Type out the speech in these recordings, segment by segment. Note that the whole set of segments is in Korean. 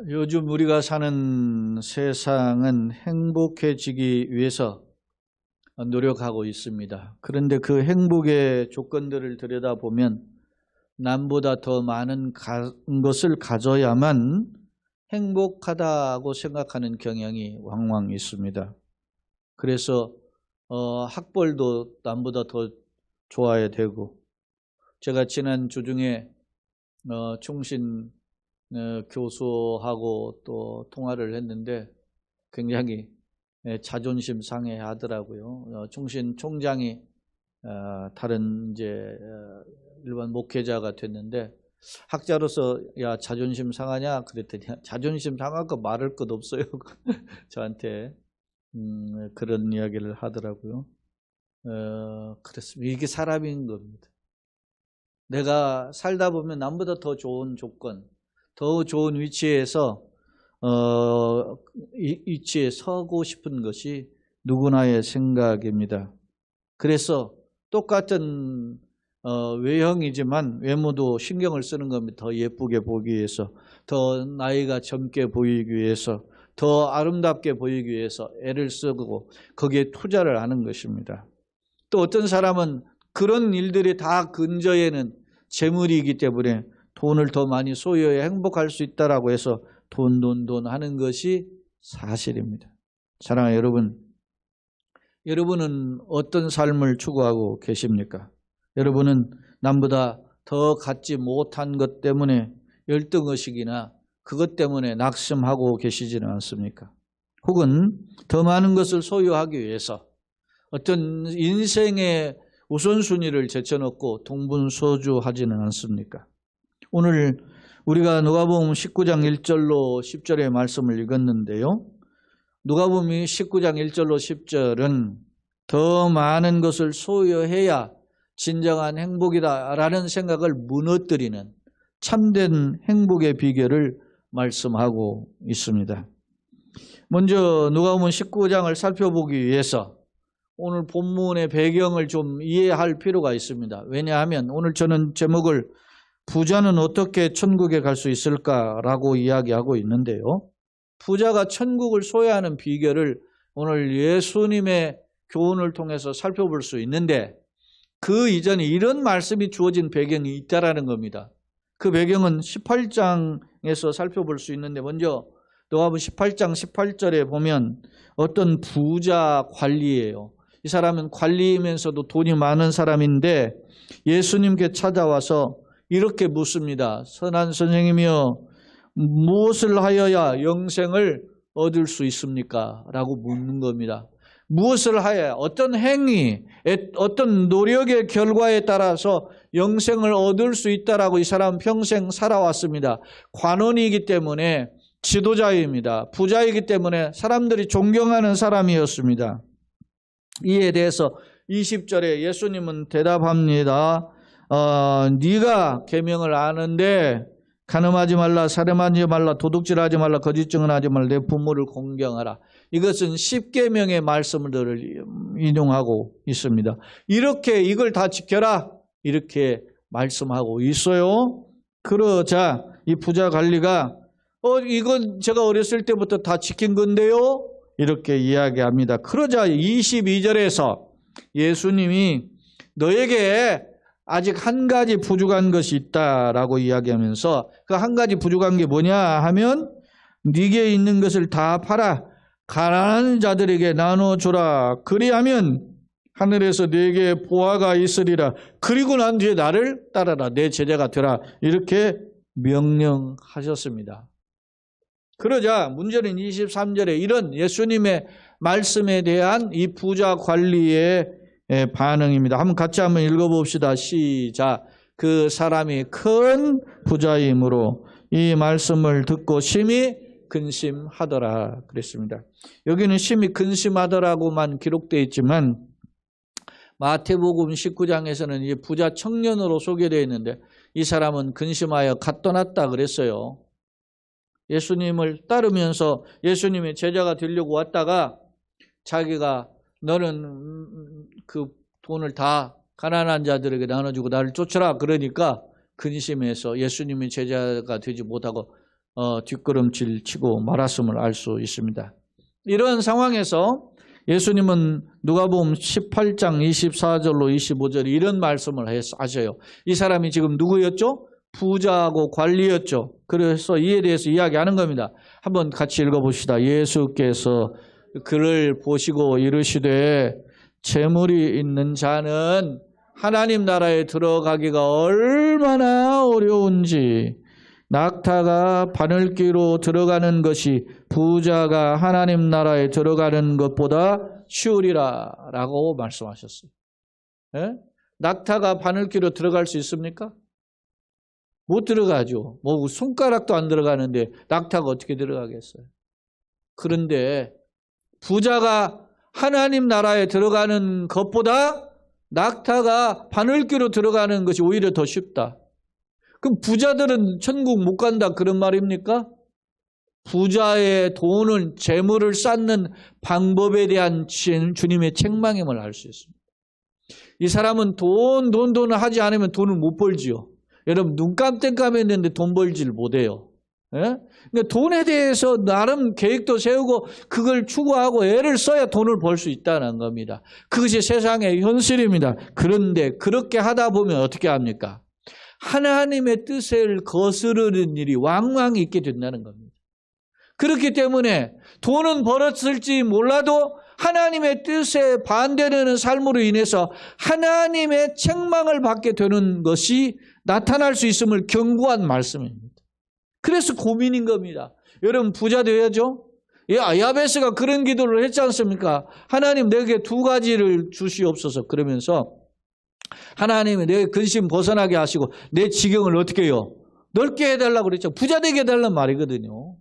요즘 우리가 사는 세상은 행복해지기 위해서 노력하고 있습니다. 그런데 그 행복의 조건들을 들여다보면 남보다 더 많은 것을 가져야만 행복하다고 생각하는 경향이 왕왕 있습니다. 그래서 학벌도 남보다 더 좋아야 되고, 제가 지난 주중에 충신 교수하고 또 통화를 했는데 굉장히 자존심 상해 하더라고요. 충신 총장이 다른 이제 일반 목회자가 됐는데, 학자로서 야 자존심 상하냐 그랬더니 자존심 상할 거 말할 것 없어요. 저한테 그런 이야기를 하더라고요. 그렇습니다. 이게 사람인 겁니다. 내가 살다 보면 남보다 더 좋은 조건, 더 좋은 위치에서 위치에 서고 싶은 것이 누구나의 생각입니다. 그래서 똑같은 외형이지만 외모도 신경을 쓰는 겁니다. 더 예쁘게 보기 위해서, 더 나이가 젊게 보이기 위해서, 더 아름답게 보이기 위해서 애를 쓰고 거기에 투자를 하는 것입니다. 또 어떤 사람은 그런 일들이 다 근저에는 재물이기 때문에 돈을 더 많이 소유해 행복할 수 있다라고 해서 돈 하는 것이 사실입니다. 사랑하는 여러분, 여러분은 어떤 삶을 추구하고 계십니까? 여러분은 남보다 더 갖지 못한 것 때문에 열등의식이나 그것 때문에 낙심하고 계시지는 않습니까? 혹은 더 많은 것을 소유하기 위해서 어떤 인생의 우선순위를 제쳐놓고 동분서주하지는 않습니까? 오늘 우리가 누가복음 19장 1절로 10절의 말씀을 읽었는데요. 누가복음 19장 1절로 10절은 더 많은 것을 소유해야 진정한 행복이다라는 생각을 무너뜨리는 참된 행복의 비결을 말씀하고 있습니다. 먼저 누가복음 19장을 살펴보기 위해서 오늘 본문의 배경을 좀 이해할 필요가 있습니다. 왜냐하면 오늘 저는 제목을 부자는 어떻게 천국에 갈 수 있을까라고 이야기하고 있는데요. 부자가 천국을 소유하는 비결을 오늘 예수님의 교훈을 통해서 살펴볼 수 있는데, 그 이전에 이런 말씀이 주어진 배경이 있다라는 겁니다. 그 배경은 18장에서 살펴볼 수 있는데, 먼저 누가복음 18장 18절에 보면 어떤 부자 관리예요. 이 사람은 관리이면서도 돈이 많은 사람인데 예수님께 찾아와서 이렇게 묻습니다. 선한 선생님이여, 무엇을 하여야 영생을 얻을 수 있습니까? 라고 묻는 겁니다. 무엇을 하여야, 어떤 행위, 어떤 노력의 결과에 따라서 영생을 얻을 수 있다라고 이 사람은 평생 살아왔습니다. 관원이기 때문에 지도자입니다. 부자이기 때문에 사람들이 존경하는 사람이었습니다. 이에 대해서 20절에 예수님은 대답합니다. 네가 계명을 아는데 간음하지 말라, 살인하지 말라, 도둑질하지 말라, 거짓 증언하지 말라, 내 부모를 공경하라. 이것은 10계명의 말씀들을 인용하고 있습니다. 이렇게 이걸 다 지켜라 이렇게 말씀하고 있어요. 그러자 이 부자 관리가 이건 제가 어렸을 때부터 다 지킨 건데요 이렇게 이야기합니다. 그러자 22절에서 예수님이 너에게 아직 한 가지 부족한 것이 있다라고 이야기하면서 그 한 가지 부족한 게 뭐냐 하면 네게 있는 것을 다 팔아 가난한 자들에게 나눠주라. 그리하면 하늘에서 네게 보화가 있으리라. 그리고 난 뒤에 나를 따라라. 내 제자가 되라. 이렇게 명령하셨습니다. 그러자 문제는 23절에 이런 예수님의 말씀에 대한 이 부자 관리의 반응입니다. 같이 한번 읽어봅시다. 시작. 그 사람이 큰 부자이므로 이 말씀을 듣고 심히 근심하더라 그랬습니다. 여기는 심히 근심하더라고만 기록되어 있지만 마태복음 19장에서는 이 부자 청년으로 소개되어 있는데 이 사람은 근심하여 갓 떠났다 그랬어요. 예수님을 따르면서 예수님의 제자가 되려고 왔다가 자기가 너는 그 돈을 다 가난한 자들에게 나눠주고 나를 쫓아라 그러니까 근심해서 예수님의 제자가 되지 못하고 뒷걸음질 치고 말았음을 알 수 있습니다. 이런 상황에서 예수님은 누가복음 18장 24절로 25절 이런 말씀을 하셔요. 이 사람이 지금 누구였죠? 부자하고 관리였죠. 그래서 이에 대해서 이야기하는 겁니다. 한번 같이 읽어봅시다. 예수께서 그를 보시고 이르시되 재물이 있는 자는 하나님 나라에 들어가기가 얼마나 어려운지 낙타가 바늘귀로 들어가는 것이 부자가 하나님 나라에 들어가는 것보다 쉬우리라 라고 말씀하셨어요. 예? 낙타가 바늘귀로 들어갈 수 있습니까? 못 들어가죠. 뭐 손가락도 안 들어가는데 낙타가 어떻게 들어가겠어요? 그런데 부자가 하나님 나라에 들어가는 것보다 낙타가 바늘귀로 들어가는 것이 오히려 더 쉽다. 그럼 부자들은 천국 못 간다 그런 말입니까? 부자의 돈을 재물을 쌓는 방법에 대한 주님의 책망임을 알 수 있습니다. 이 사람은 돈을 하지 않으면 돈을 못 벌지요. 여러분 눈 깜짝깜했는데 돈 벌지를 못해요. 예? 그러니까 돈에 대해서 나름 계획도 세우고 그걸 추구하고 애를 써야 돈을 벌 수 있다는 겁니다. 그것이 세상의 현실입니다. 그런데 그렇게 하다 보면 어떻게 합니까? 하나님의 뜻을 거스르는 일이 왕왕 있게 된다는 겁니다. 그렇기 때문에 돈은 벌었을지 몰라도 하나님의 뜻에 반대되는 삶으로 인해서 하나님의 책망을 받게 되는 것이 나타날 수 있음을 경고한 말씀입니다. 그래서 고민인 겁니다. 여러분 부자 되어야죠? 야베스가 그런 기도를 했지 않습니까? 하나님 내게 두 가지를 주시옵소서 그러면서 하나님이 내 근심 벗어나게 하시고 내 지경을 어떻게 해요? 넓게 해달라고 그랬죠. 부자 되게 해달라는 말이거든요.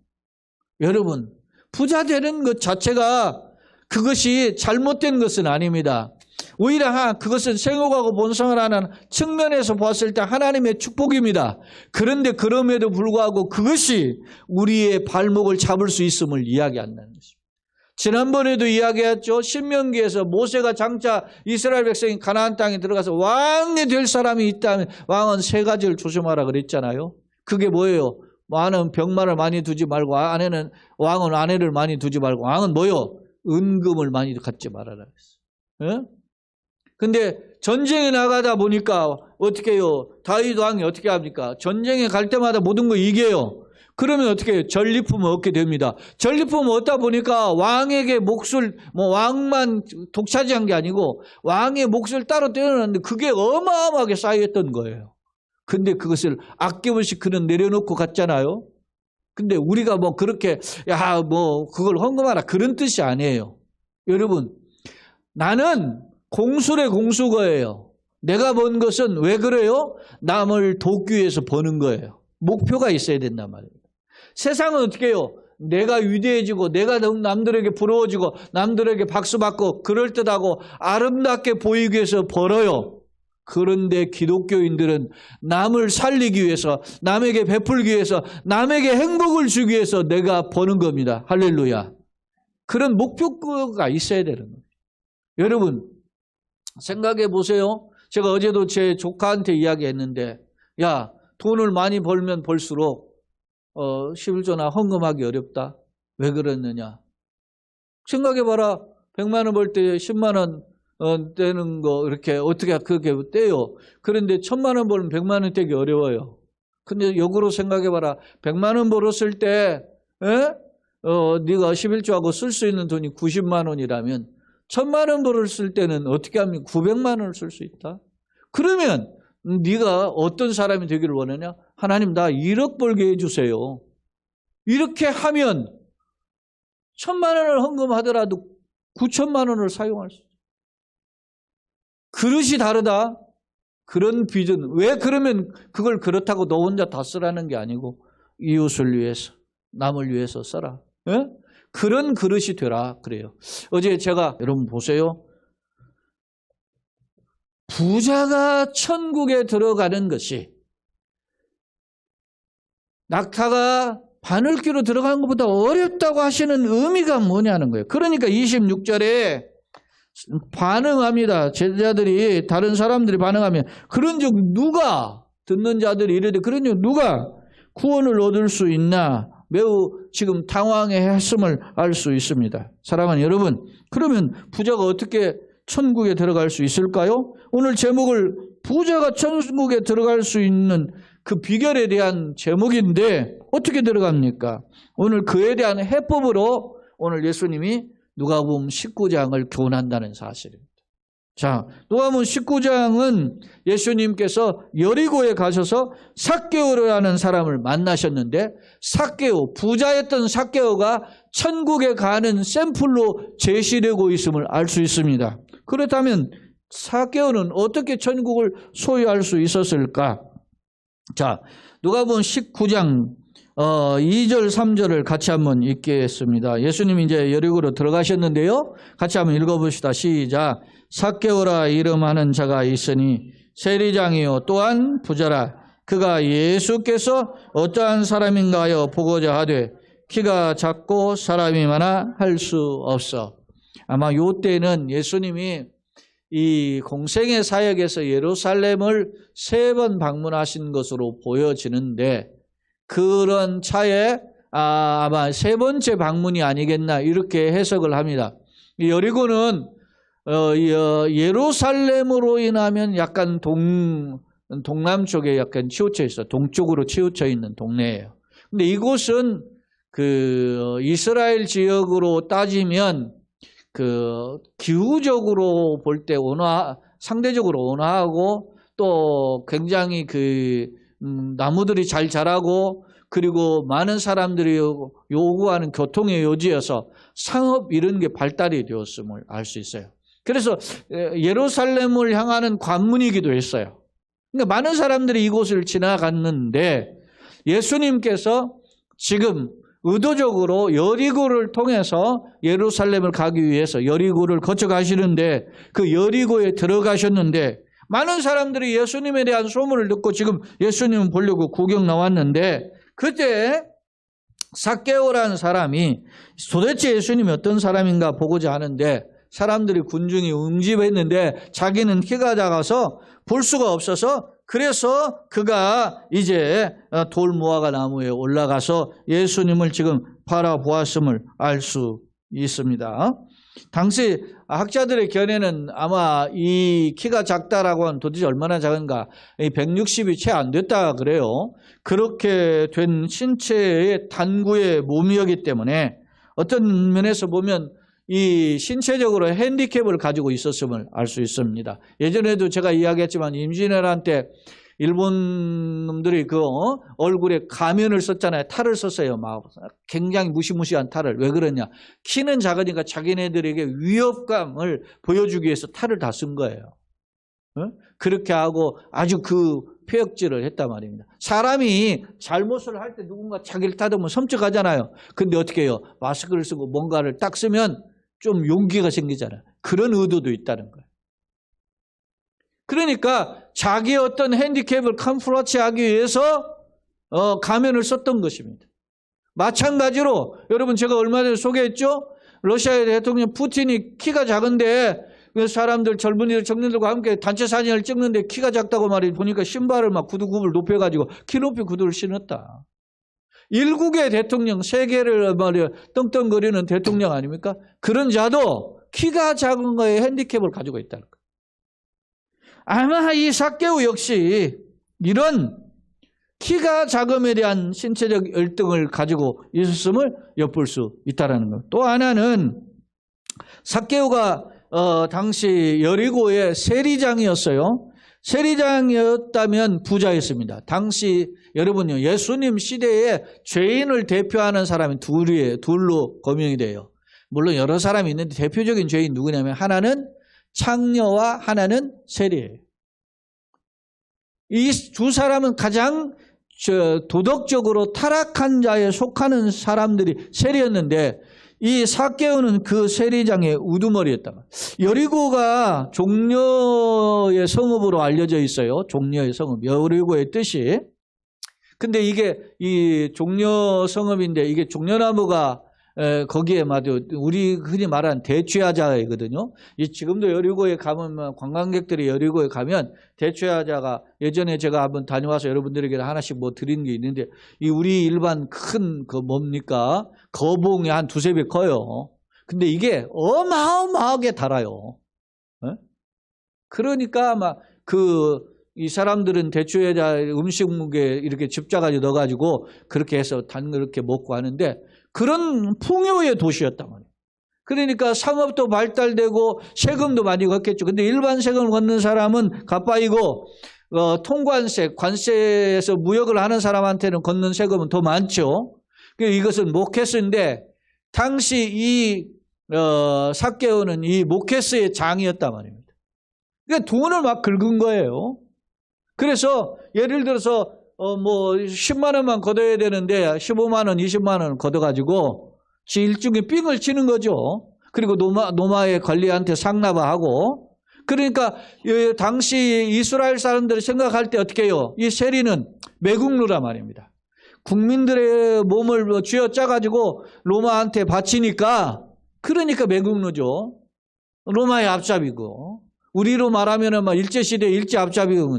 여러분 부자 되는 것 자체가 그것이 잘못된 것은 아닙니다. 오히려 그것은 생육하고 본성을 하는 측면에서 봤을 때 하나님의 축복입니다. 그런데 그럼에도 불구하고 그것이 우리의 발목을 잡을 수 있음을 이야기한다는 것입니다. 지난번에도 이야기했죠. 신명기에서 모세가 장차 이스라엘 백성이 가나안 땅에 들어가서 왕이 될 사람이 있다면 왕은 세 가지를 조심하라 그랬잖아요. 그게 뭐예요? 왕은 병마를 많이 두지 말고 왕은 아내를 많이 두지 말고 왕은 뭐예요? 은금을 많이 갖지 말아라 그랬어요. 예? 근데 전쟁에 나가다 보니까 어떻게 해요? 다윗 왕이 어떻게 합니까? 전쟁에 갈 때마다 모든 거 이겨요. 그러면 어떻게 해요? 전리품을 얻게 됩니다. 전리품을 얻다 보니까 왕에게 몫을 왕만 독차지한 게 아니고 왕의 몫을 따로 떼어놨는데 그게 어마어마하게 쌓여있던 거예요. 근데 그것을 아낌없이 그는 내려놓고 갔잖아요. 근데 우리가 그렇게 그걸 헌금하라 그런 뜻이 아니에요. 여러분 나는 공술의 공수거예요. 내가 번 것은 왜 그래요? 남을 돕기 위해서 버는 거예요. 목표가 있어야 된단 말입니다. 세상은 어떻게 해요? 내가 위대해지고 내가 남들에게 부러워지고 남들에게 박수받고 그럴듯하고 아름답게 보이기 위해서 벌어요. 그런데 기독교인들은 남을 살리기 위해서 남에게 베풀기 위해서 남에게 행복을 주기 위해서 내가 버는 겁니다. 할렐루야. 그런 목표가 있어야 되는 거예요. 여러분 생각해 보세요. 제가 어제도 제 조카한테 이야기했는데 야 돈을 많이 벌면 벌수록 11조나 헌금하기 어렵다. 왜 그랬느냐. 생각해봐라. 100만 원 벌 때 10만 원 떼는 거 이렇게 어떻게 그렇게 떼요. 그런데 1000만 원 벌면 100만 원 떼기 어려워요. 근데 역으로 생각해봐라. 100만 원 벌었을 때 네가 11조하고 쓸 수 있는 돈이 90만 원이라면 1000만 원 벌었을 때는 어떻게 하면 900만 원을 쓸 수 있다. 그러면 네가 어떤 사람이 되기를 원하냐? 하나님 나 1억 벌게 해주세요. 이렇게 하면 1000만 원을 헌금하더라도 9천만 원을 사용할 수 있어요. 그릇이 다르다. 그런 비전. 왜 그러면 그걸 그렇다고 너 혼자 다 쓰라는 게 아니고 이웃을 위해서 남을 위해서 써라. 예? 그런 그릇이 되라 그래요. 어제 제가 여러분 보세요. 부자가 천국에 들어가는 것이 낙타가 바늘귀로 들어가는 것보다 어렵다고 하시는 의미가 뭐냐는 거예요. 그러니까 26절에 반응합니다. 제자들이 다른 사람들이 반응하면 그런즉 누가 듣는 자들이 이르되 그런즉 누가 구원을 얻을 수 있나 매우 지금 당황해했음을 알 수 있습니다. 사랑하는 여러분, 그러면 부자가 어떻게 천국에 들어갈 수 있을까요? 오늘 제목을 부자가 천국에 들어갈 수 있는 그 비결에 대한 제목인데 어떻게 들어갑니까? 오늘 그에 대한 해법으로 오늘 예수님이 누가복음 19장을 교훈한다는 사실입니다. 자, 누가복음 19장은 예수님께서 여리고에 가셔서 삭개오라는 사람을 만나셨는데 삭개오, 부자였던 삭개오가 천국에 가는 샘플로 제시되고 있음을 알 수 있습니다. 그렇다면 삭개오는 어떻게 천국을 소유할 수 있었을까? 자, 누가복음 19장 2절 3절을 같이 한번 읽겠습니다. 예수님이 이제 여리고로 들어가셨는데요. 같이 한번 읽어봅시다. 시작. 삭개오라 이름하는 자가 있으니 세리장이요 또한 부자라. 그가 예수께서 어떠한 사람인가 하여 보고자 하되 키가 작고 사람이 많아 할 수 없어. 아마 이때는 예수님이 이 공생의 사역에서 예루살렘을 3번 방문하신 것으로 보여지는데 그런 차에 아마 3번째 방문이 아니겠나 이렇게 해석을 합니다. 여리고는 예루살렘으로 인하면 약간 동남쪽에 약간 치우쳐 있어. 동쪽으로 치우쳐 있는 동네예요. 근데 이곳은 그 이스라엘 지역으로 따지면 그 기후적으로 볼 때 상대적으로 온화하고 또 굉장히 그 나무들이 잘 자라고 그리고 많은 사람들이 요구하는 교통의 요지여서 상업 이런 게 발달이 되었음을 알 수 있어요. 그래서 예루살렘을 향하는 관문이기도 했어요. 그러니까 많은 사람들이 이곳을 지나갔는데 예수님께서 지금 의도적으로 여리고를 통해서 예루살렘을 가기 위해서 여리고를 거쳐 가시는데 그 여리고에 들어가셨는데 많은 사람들이 예수님에 대한 소문을 듣고 지금 예수님을 보려고 구경 나왔는데 그때 삭개오라는 사람이 도대체 예수님이 어떤 사람인가 보고자 하는데 사람들이 군중이 응집했는데 자기는 키가 작아서 볼 수가 없어서 그래서 그가 이제 돌무화과 나무에 올라가서 예수님을 지금 바라보았음을 알 수 있습니다. 당시 학자들의 견해는 아마 이 키가 작다라고 하면 도대체 얼마나 작은가 160이 채 안 됐다 그래요. 그렇게 된 신체의 단구의 몸이었기 때문에 어떤 면에서 보면 이 신체적으로 핸디캡을 가지고 있었음을 알 수 있습니다. 예전에도 제가 이야기했지만 임진왜란 때 일본 놈들이 그 얼굴에 가면을 썼잖아요. 탈을 썼어요. 막 굉장히 무시무시한 탈을. 왜 그러냐? 키는 작으니까 자기네들에게 위협감을 보여주기 위해서 탈을 다 쓴 거예요. 그렇게 하고 아주 그 폐역질을 했단 말입니다. 사람이 잘못을 할 때 누군가 자기를 타들면 섬뜩하잖아요. 근데 어떻게 해요? 마스크를 쓰고 뭔가를 딱 쓰면 좀 용기가 생기잖아요. 그런 의도도 있다는 거예요. 그러니까 자기의 어떤 핸디캡을 캄프라치하기 위해서 가면을 썼던 것입니다. 마찬가지로 여러분 제가 얼마 전에 소개했죠? 러시아의 대통령 푸틴이 키가 작은데 사람들 젊은이들 청년들과 함께 단체 사진을 찍는데 키가 작다고 말이 보니까 신발을 막 구두굽을 높여가지고 키 높이 구두를 신었다. 일국의 대통령, 세계를 말이야 떵떵거리는 대통령 아닙니까? 그런 자도 키가 작은 거에 핸디캡을 가지고 있다는 거예요. 아마 이 삭개오 역시 이런 키가 작음에 대한 신체적 열등을 가지고 있었음을 엿볼 수 있다는 것. 또 하나는 삭개오가 당시 여리고의 세리장이었어요. 세리장이었다면 부자였습니다. 당시 여러분요 예수님 시대에 죄인을 대표하는 사람이 둘로 거명이 돼요. 물론 여러 사람이 있는데 대표적인 죄인 누구냐면 하나는 창녀와 하나는 세리예요. 이 두 사람은 가장 도덕적으로 타락한 자에 속하는 사람들이 세리였는데 이 삭개오는 그 세리장의 우두머리였다. 여리고가 종려의 성읍으로 알려져 있어요. 종려의 성읍, 여리고의 뜻이. 근데 이게 이 종려 성읍인데 이게 종려나무가 거기에 맞아 우리 흔히 말하는 대취하자이거든요. 지금도 여리고에 가면 관광객들이 여리고에 가면 대취하자가 예전에 제가 한번 다녀와서 여러분들에게 하나씩 뭐 드린 게 있는데 이 우리 일반 큰 그 뭡니까 거봉이 한 2~3배 커요. 근데 이게 어마어마하게 달아요. 그러니까 막 이 사람들은 대추에다 음식무게 이렇게 집자가지고 넣어가지고 그렇게 해서 단 그렇게 먹고 하는데 그런 풍요의 도시였단 말이에요. 그러니까 상업도 발달되고 세금도 많이 걷겠죠. 근데 일반 세금을 걷는 사람은 갓바이고 통관세, 관세에서 무역을 하는 사람한테는 걷는 세금은 더 많죠. 이것은 모케스인데 당시 이 삭개오는 이 모케스의 장이었단 말입니다. 그러니까 돈을 막 긁은 거예요. 그래서 예를 들어서 뭐 10만 원만 걷어야 되는데 15만 원, 20만 원 걷어가지고 지 일종의 삥을 치는 거죠. 그리고 노마의 관리한테 상납하고 그러니까 당시 이스라엘 사람들이 생각할 때 어떻게 해요? 이 세리는 매국노란 말입니다. 국민들의 몸을 쥐어짜가지고 로마한테 바치니까 그러니까 매국노죠. 로마의 앞잡이고 우리로 말하면 막 일제시대 일제 앞잡이고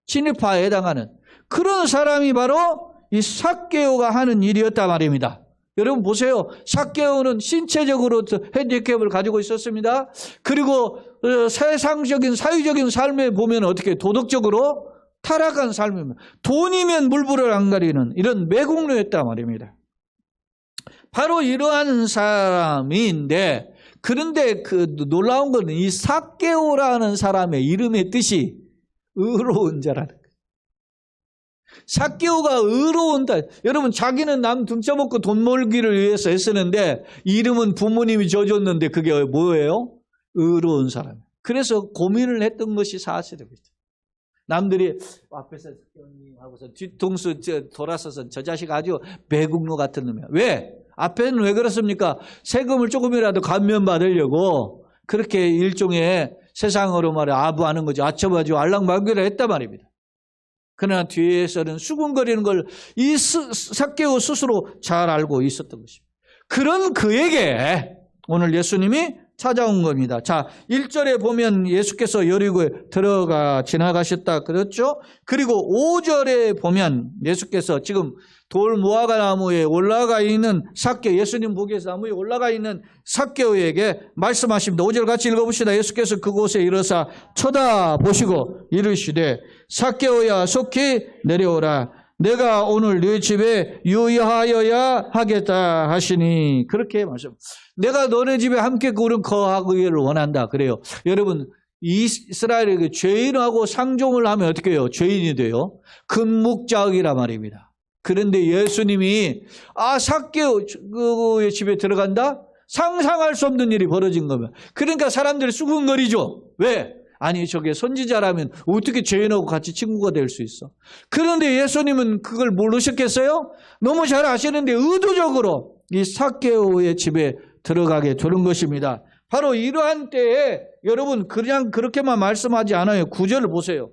친일파에 해당하는 그런 사람이 바로 이 삭개오가 하는 일이었단 말입니다. 여러분 보세요. 삭개오는 신체적으로 핸디캡을 가지고 있었습니다. 그리고 세상적인 사회적인 삶에 보면 어떻게 도덕적으로 타락한 삶입니다. 돈이면 물불을 안 가리는 이런 매국노였단 말입니다. 바로 이러한 사람인데 그런데 놀라운 것은 이 삭개오라는 사람의 이름의 뜻이 의로운 자라는 거예요. 삭개오가 의로운다. 여러분 자기는 남 등쳐먹고 돈 벌기를 위해서 애쓰는데 이름은 부모님이 져줬는데 그게 뭐예요? 의로운 사람. 그래서 고민을 했던 것이 사실입니다. 남들이 앞에서 하고서 뒤통수 돌아서서 저 자식 아주 매국노 같은 놈이야. 왜? 앞에는 왜 그렇습니까? 세금을 조금이라도 감면받으려고 그렇게 일종의 세상으로 말해 아부하는 거죠. 아첨하죠. 알랑말귀를 했단 말입니다. 그러나 뒤에서는 수군거리는 걸 이 삭개오 스스로 잘 알고 있었던 것입니다. 그런 그에게 오늘 예수님이 찾아온 겁니다. 자, 1절에 보면 예수께서 여리고에 지나가셨다 그랬죠? 그리고 5절에 보면 예수께서 지금 돌 무화과 나무에 올라가 있는 삭개오, 예수님 보기에서 나무에 올라가 있는 삭개오에게 말씀하십니다. 5절 같이 읽어봅시다. 예수께서 그곳에 이르사 쳐다보시고 이르시되 삭개오야 속히 내려오라. 내가 오늘 네 집에 유의하여야 하겠다 하시니 그렇게 말씀. 내가 너네 집에 함께 거하기를 원한다. 그래요. 여러분 이스라엘에게 죄인하고 상종을 하면 어떻게 해요? 죄인이 돼요. 금묵자흑이란 말입니다. 그런데 예수님이 삭개오의 집에 들어간다? 상상할 수 없는 일이 벌어진 거면. 그러니까 사람들이 수군거리죠. 왜? 아니 저게 선지자라면 어떻게 죄인하고 같이 친구가 될 수 있어? 그런데 예수님은 그걸 모르셨겠어요? 너무 잘 아시는데 의도적으로 이 삭개오의 집에 들어가게 되는 것입니다. 바로 이러한 때에 여러분 그냥 그렇게만 말씀하지 않아요. 9절을 보세요.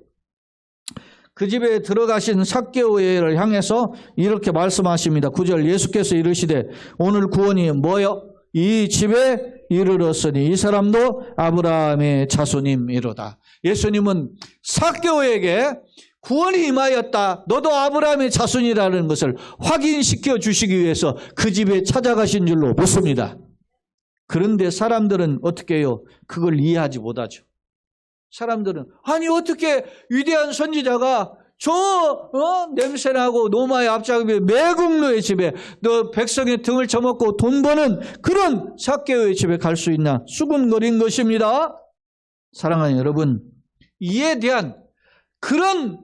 그 집에 들어가신 삭개오를 향해서 이렇게 말씀하십니다. 9절 예수께서 이르시되 오늘 구원이 뭐요? 이 집에 이르렀으니 이 사람도 아브라함의 자손임이로다. 예수님은 삭개오에게 구원이 임하였다. 너도 아브라함의 자손이라는 것을 확인시켜 주시기 위해서 그 집에 찾아가신 줄로 믿습니다. 그런데 사람들은 어떻게 해요? 그걸 이해하지 못하죠. 사람들은 아니 어떻게 위대한 선지자가 저 냄새나고 노마의 앞잡이 매국노의 집에 너 백성의 등을 쳐먹고 돈 버는 그런 삭개오의 집에 갈 수 있나? 수군거린 것입니다. 사랑하는 여러분, 이에 대한 그런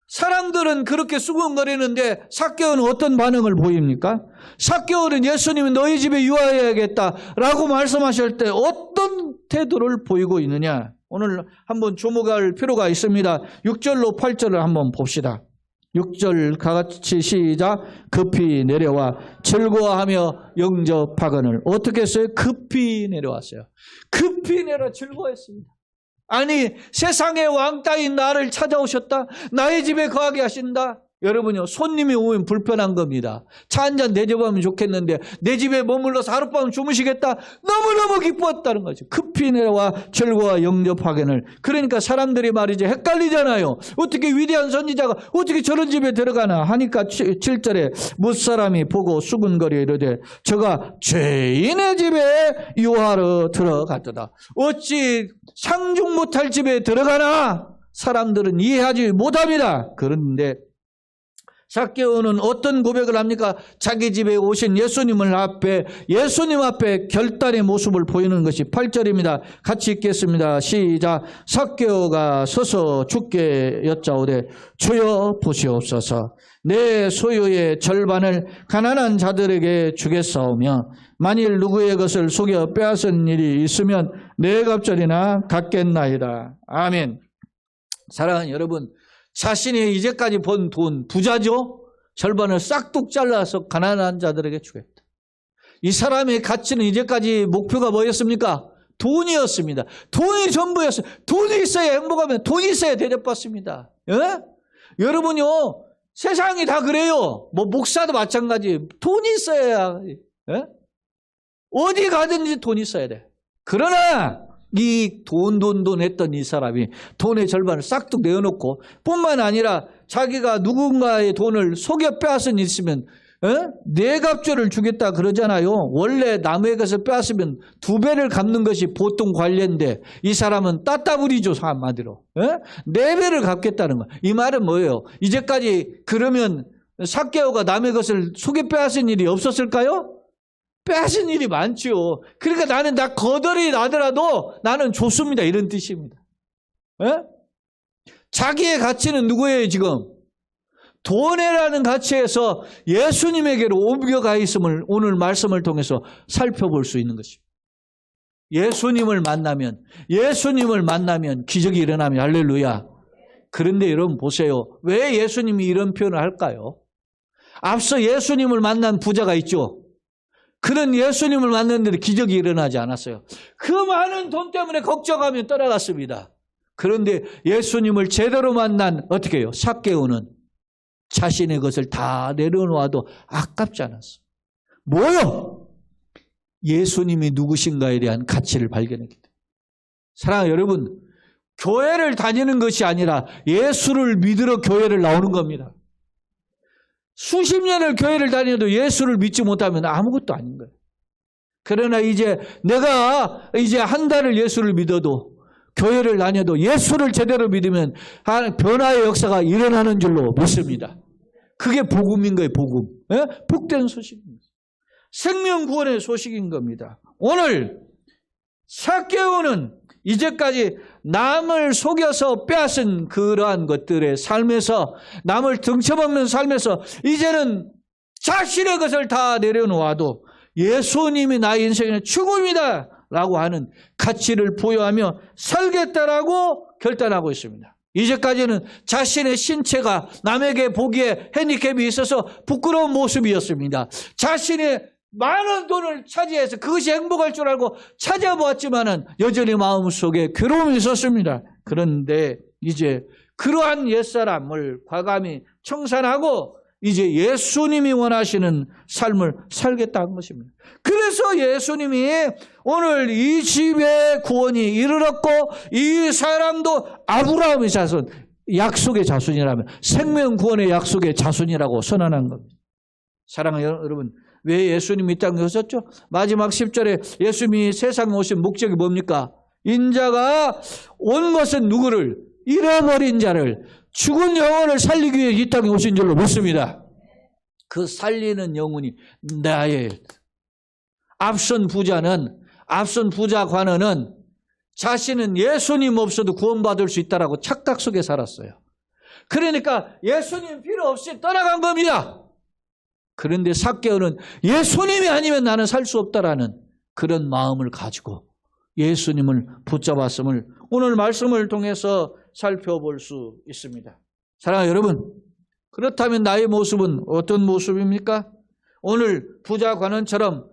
사람들은 그렇게 수군거리는데 삭개오는 어떤 반응을 보입니까? 삭개오는 예수님이 너희 집에 유하여야겠다라고 말씀하실 때 어떤 태도를 보이고 있느냐? 오늘 한번 주목할 필요가 있습니다. 6절로 8절을 한번 봅시다. 6절 같이 시작. 급히 내려와 즐거워하며 영접하거늘. 어떻게 했어요? 급히 내려왔어요. 급히 내려 즐거워했습니다. 아니 세상의 왕따인 나를 찾아오셨다. 나의 집에 거하게 하신다. 여러분요, 손님이 오면 불편한 겁니다. 차 한잔 대접하면 좋겠는데 내 집에 머물러서 하룻밤 주무시겠다? 너무너무 기뻤다는 거죠. 급히 내려와 절거와 영접하기를. 그러니까 사람들이 말이죠, 헷갈리잖아요. 어떻게 위대한 선지자가 어떻게 저런 집에 들어가나 하니까 7절에 무사람이 보고 수군거려 이르되 저가 죄인의 집에 유하러 들어갔도다. 어찌 상중 못할 집에 들어가나? 사람들은 이해하지 못합니다. 그런데 삭개오는 어떤 고백을 합니까? 자기 집에 오신 예수님 앞에 결단의 모습을 보이는 것이 8절입니다. 같이 읽겠습니다. 시작. 삭개오가 서서 주께 여짜오되 주여 보시옵소서. 내 소유의 절반을 가난한 자들에게 주겠사오며 만일 누구의 것을 속여 빼앗은 일이 있으면 네 갑절이나 갚겠나이다. 아멘. 사랑하는 여러분, 자신이 이제까지 번 돈, 부자죠? 절반을 싹둑 잘라서 가난한 자들에게 주겠다. 이 사람의 가치는 이제까지 목표가 뭐였습니까? 돈이었습니다. 돈이 전부였어요. 돈이 있어야 행복하면 돈이 있어야 대접받습니다. 예? 여러분요, 세상이 다 그래요. 뭐 목사도 마찬가지. 돈이 있어야. 예? 어디 가든지 돈이 있어야 돼. 그러나 이 돈 했던 이 사람이 돈의 절반을 싹둑 내어놓고 뿐만 아니라 자기가 누군가의 돈을 속여 빼앗은 일 있으면 네 갑절을 주겠다 그러잖아요. 원래 남의 것을 빼앗으면 2배를 갚는 것이 보통 관례인데 이 사람은 따따부리죠. 한마디로. 4배를 갚겠다는 거예요. 이 말은 뭐예요? 이제까지 그러면 삭개오가 남의 것을 속여 빼앗은 일이 없었을까요? 빼앗은 일이 많죠. 그러니까 나는 거덜이 나더라도 나는 좋습니다. 이런 뜻입니다. 에? 자기의 가치는 누구예요 지금? 돈이라는 가치에서 예수님에게로 옮겨가 있음을 오늘 말씀을 통해서 살펴볼 수 있는 것입니다. 예수님을 만나면 기적이 일어나면 할렐루야. 그런데 여러분 보세요. 왜 예수님이 이런 표현을 할까요? 앞서 예수님을 만난 부자가 있죠. 그런 예수님을 만났는데 기적이 일어나지 않았어요. 그 많은 돈 때문에 걱정하며 떠나갔습니다. 그런데 예수님을 제대로 만난 어떻게 해요? 삭개오는 자신의 것을 다 내려놓아도 아깝지 않았어요. 뭐요? 예수님이 누구신가에 대한 가치를 발견했기 때문에. 사랑하는 여러분, 교회를 다니는 것이 아니라 예수를 믿으러 교회를 나오는 겁니다. 수십 년을 교회를 다녀도 예수를 믿지 못하면 아무것도 아닌 거예요. 그러나 내가 한 달을 예수를 믿어도 교회를 다녀도 예수를 제대로 믿으면 변화의 역사가 일어나는 줄로 믿습니다. 그게 복음인 거예요. 복음. 복된 소식입니다. 생명 구원의 소식인 겁니다. 오늘 삭개오는 이제까지 남을 속여서 빼앗은 그러한 것들의 삶에서, 남을 등쳐먹는 삶에서 이제는 자신의 것을 다 내려놓아도 예수님이 나의 인생의 축복이다 라고 하는 가치를 부여하며 살겠다라고 결단하고 있습니다. 이제까지는 자신의 신체가 남에게 보기에 핸디캡이 있어서 부끄러운 모습이었습니다. 자신의 많은 돈을 차지해서 그것이 행복할 줄 알고 찾아보았지만은 여전히 마음속에 괴로움이 있었습니다. 그런데 이제 그러한 옛사람을 과감히 청산하고 이제 예수님이 원하시는 삶을 살겠다는 것입니다. 그래서 예수님이 오늘 이 집에 구원이 이르렀고 이 사람도 아브라함의 자손, 약속의 자손이라면 생명 구원의 약속의 자손이라고 선언한 겁니다. 사랑하는 여러분, 왜 예수님이 이 땅에 오셨죠? 마지막 10절에 예수님이 세상에 오신 목적이 뭡니까? 인자가 온 것은 누구를? 잃어버린 자를, 죽은 영혼을 살리기 위해 이 땅에 오신 줄로 믿습니다. 그 살리는 영혼이 나의 앞선 부자 관원은 자신은 예수님 없어도 구원받을 수 있다라고 착각 속에 살았어요. 그러니까 예수님 필요 없이 떠나간 겁니다. 그런데 삭개오는 예수님이 아니면 나는 살 수 없다라는 그런 마음을 가지고 예수님을 붙잡았음을 오늘 말씀을 통해서 살펴볼 수 있습니다. 사랑하는 여러분, 그렇다면 나의 모습은 어떤 모습입니까? 오늘 부자 관원처럼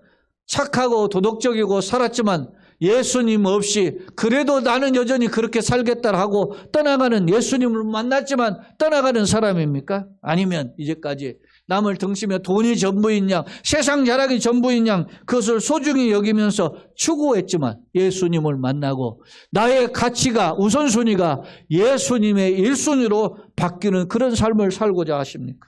착하고 도덕적이고 살았지만 예수님 없이 그래도 나는 여전히 그렇게 살겠다 하고 떠나가는, 예수님을 만났지만 떠나가는 사람입니까? 아니면 이제까지 남을 등치며 돈이 전부인 양, 세상 자랑이 전부인 양 그것을 소중히 여기면서 추구했지만 예수님을 만나고 나의 가치가, 우선순위가 예수님의 1순위로 바뀌는 그런 삶을 살고자 하십니까?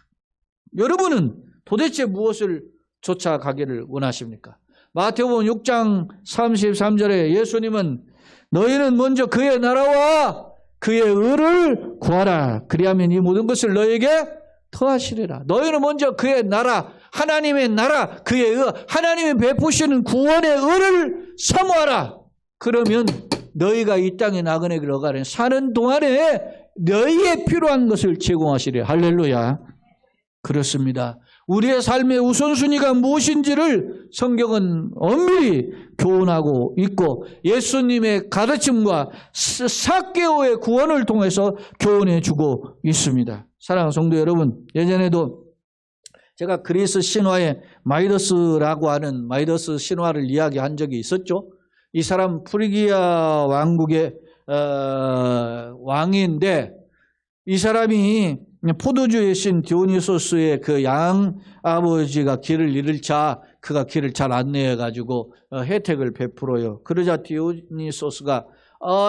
여러분은 도대체 무엇을 쫓아가기를 원하십니까? 마태복음 6장 33절에 예수님은 너희는 먼저 그의 나라와 그의 의를 구하라. 그리하면 이 모든 것을 너에게 더하시리라. 너희는 먼저 그의 나라, 하나님의 나라, 그의 의, 하나님이 베푸시는 구원의 의를 사모하라. 그러면 너희가 이 땅에 나그네 길을 가는 사는 동안에 너희에 필요한 것을 제공하시리라. 할렐루야. 그렇습니다. 우리의 삶의 우선순위가 무엇인지를 성경은 엄밀히 교훈하고 있고 예수님의 가르침과 삭개오의 구원을 통해서 교훈해 주고 있습니다. 사랑하는 성도 여러분, 예전에도 제가 그리스 신화의 마이더스라고 하는 마이더스 신화를 이야기한 적이 있었죠. 이 사람 프리기아 왕국의 왕인데 이 사람이 포도주의 신 디오니소스의 그 양아버지가 길을 잃을자 그가 길을 잘 안내해가지고 혜택을 베풀어요. 그러자 디오니소스가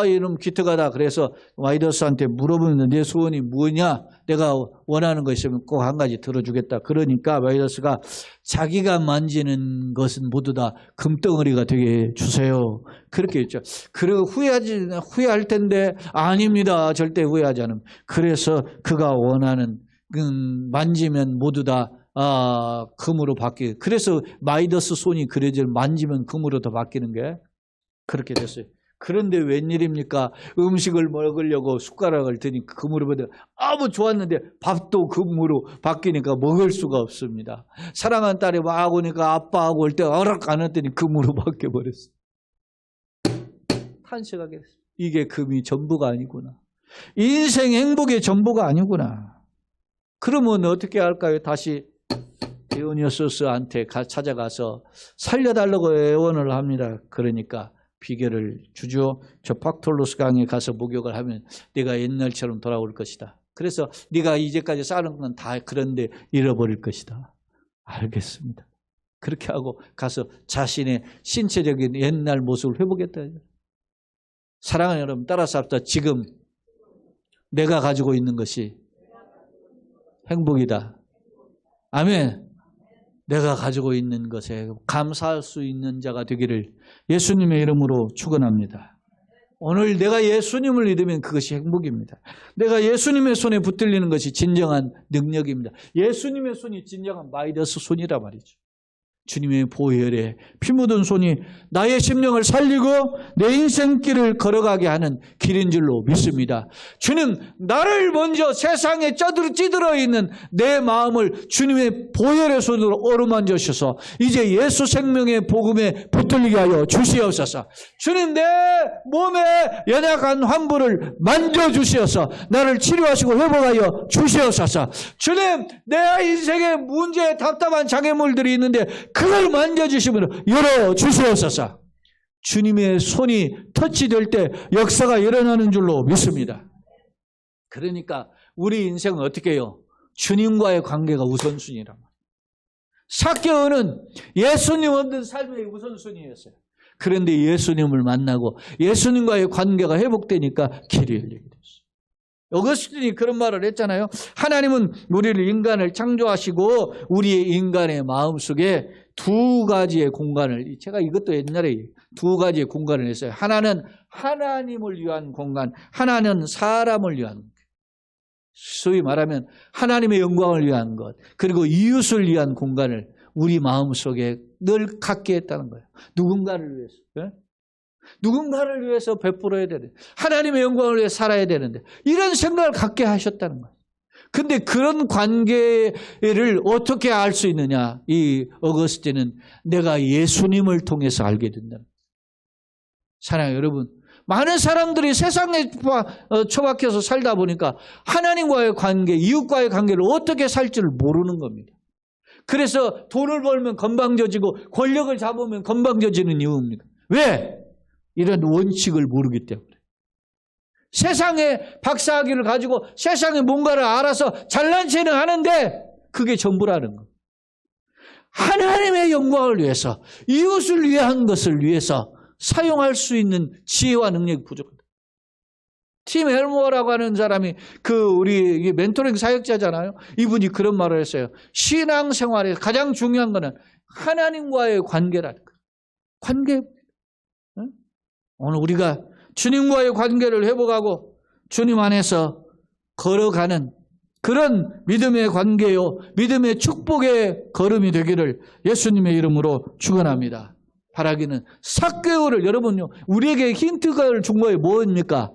이놈 기특하다. 그래서 마이더스한테 물어보면 내 소원이 뭐냐? 내가 원하는 거 있으면 꼭 한 가지 들어주겠다. 그러니까 마이더스가 자기가 만지는 것은 모두 다 금덩어리가 되게 주세요. 그렇게 했죠. 그리고 후회할 텐데 아닙니다. 절대 후회하지 않음. 그래서 그가 원하는 만지면 모두 다 금으로 바뀌어요. 그래서 마이더스 손이 그려져 만지면 금으로 더 바뀌는 게 그렇게 됐어요. 그런데 웬일입니까? 음식을 먹으려고 숟가락을 드니 금으로 받아 아무 좋았는데 밥도 금으로 바뀌니까 먹을 수가 없습니다. 사랑하는 딸이 막 오니까 아빠하고 올 때 어락 안 했더니 금으로 바뀌어버렸어요. 탄식하게 됐어요. 이게 금이 전부가 아니구나. 인생 행복의 전부가 아니구나. 그러면 어떻게 할까요? 다시 디오니소스한테 찾아가서 살려달라고 애원을 합니다. 그러니까 비결을 주죠. 저 팍톨로스 강에 가서 목욕을 하면 네가 옛날처럼 돌아올 것이다. 그래서 네가 이제까지 쌓은 건 다 그런데 잃어버릴 것이다. 알겠습니다. 그렇게 하고 가서 자신의 신체적인 옛날 모습을 회복했다. 사랑하는 여러분, 따라서 합시다. 지금 내가 가지고 있는 것이 행복이다. 아멘. 내가 가지고 있는 것에 감사할 수 있는 자가 되기를 예수님의 이름으로 축원합니다. 오늘 내가 예수님을 믿으면 그것이 행복입니다. 내가 예수님의 손에 붙들리는 것이 진정한 능력입니다. 예수님의 손이 진정한 마이더스 손이란 말이죠. 주님의 보혈에 피 묻은 손이 나의 심령을 살리고 내 인생길을 걸어가게 하는 길인 줄로 믿습니다. 주님, 나를 먼저 세상에 찌들어 있는 내 마음을 주님의 보혈의 손으로 어루만져 주셔서 이제 예수 생명의 복음에 붙들리게 하여 주시옵소서. 주님, 내 몸에 연약한 환부를 만져주시어서 나를 치료하시고 회복하여 주시옵소서. 주님, 내 인생에 문제에 답답한 장애물들이 있는데 그걸 만져주시면 열어주시옵소서. 주님의 손이 터치될 때 역사가 일어나는 줄로 믿습니다. 그러니까 우리 인생은 어떻게 해요? 주님과의 관계가 우선순위란 말이에요. 삭개오는 예수님 없는 삶의 우선순위였어요. 그런데 예수님을 만나고 예수님과의 관계가 회복되니까 길이 열리게 됐어요. 어거스틴이 그런 말을 했잖아요. 하나님은 우리를 인간을 창조하시고 우리의 인간의 마음속에 두 가지의 공간을, 제가 이것도 옛날에 두 가지의 공간을 했어요. 하나는 하나님을 위한 공간, 하나는 사람을 위한 공간. 소위 말하면 하나님의 영광을 위한 것, 그리고 이웃을 위한 공간을 우리 마음속에 늘 갖게 했다는 거예요. 누군가를 위해서. 네? 누군가를 위해서 베풀어야 되는데, 하나님의 영광을 위해 살아야 되는데, 이런 생각을 갖게 하셨다는 거예요. 근데 그런 관계를 어떻게 알 수 있느냐? 이 어거스틴은 내가 예수님을 통해서 알게 된다. 사랑하는 여러분, 많은 사람들이 세상에 처박혀서 살다 보니까 하나님과의 관계, 이웃과의 관계를 어떻게 살지를 모르는 겁니다. 그래서 돈을 벌면 건방져지고 권력을 잡으면 건방져지는 이유입니다. 왜? 이런 원칙을 모르기 때문에. 세상에 박사학위를 가지고 세상에 뭔가를 알아서 잘난 체는 하는데 그게 전부라는 거. 하나님의 영광을 위해서, 이웃을 위한 것을 위해서 사용할 수 있는 지혜와 능력이 부족하다. 팀 헬모어라고 하는 사람이 우리 멘토링 사역자잖아요. 이분이 그런 말을 했어요. 신앙생활에 가장 중요한 거는 하나님과의 관계라는 거예요. 관계. 오늘 우리가 주님과의 관계를 회복하고 주님 안에서 걸어가는 그런 믿음의 관계요, 믿음의 축복의 걸음이 되기를 예수님의 이름으로 축원합니다. 바라기는 삭개오를, 여러분요, 우리에게 힌트를 준 거예요. 뭡니까?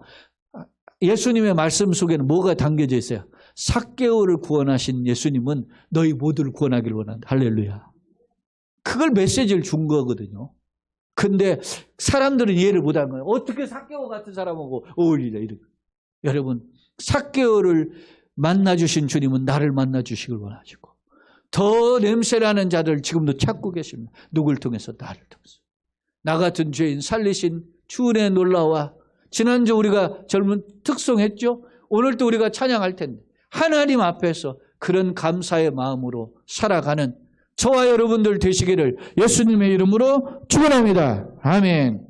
예수님의 말씀 속에는 뭐가 담겨져 있어요? 삭개오를 구원하신 예수님은 너희 모두를 구원하기를 원한다. 할렐루야. 그걸 메시지를 준 거거든요. 근데 사람들은 이해를 못한 거예요. 어떻게 삭개오 같은 사람하고 어울리냐, 이렇게. 여러분, 삭개오를 만나주신 주님은 나를 만나주시길 원하시고, 더 냄새나는 자들 지금도 찾고 계십니다. 누굴 통해서? 나를 통해서. 나 같은 죄인 살리신 주 은혜의 놀라와, 지난주 우리가 젊은 특송했죠? 오늘도 우리가 찬양할 텐데, 하나님 앞에서 그런 감사의 마음으로 살아가는 저와 여러분들 되시기를 예수님의 이름으로 축원합니다. 아멘.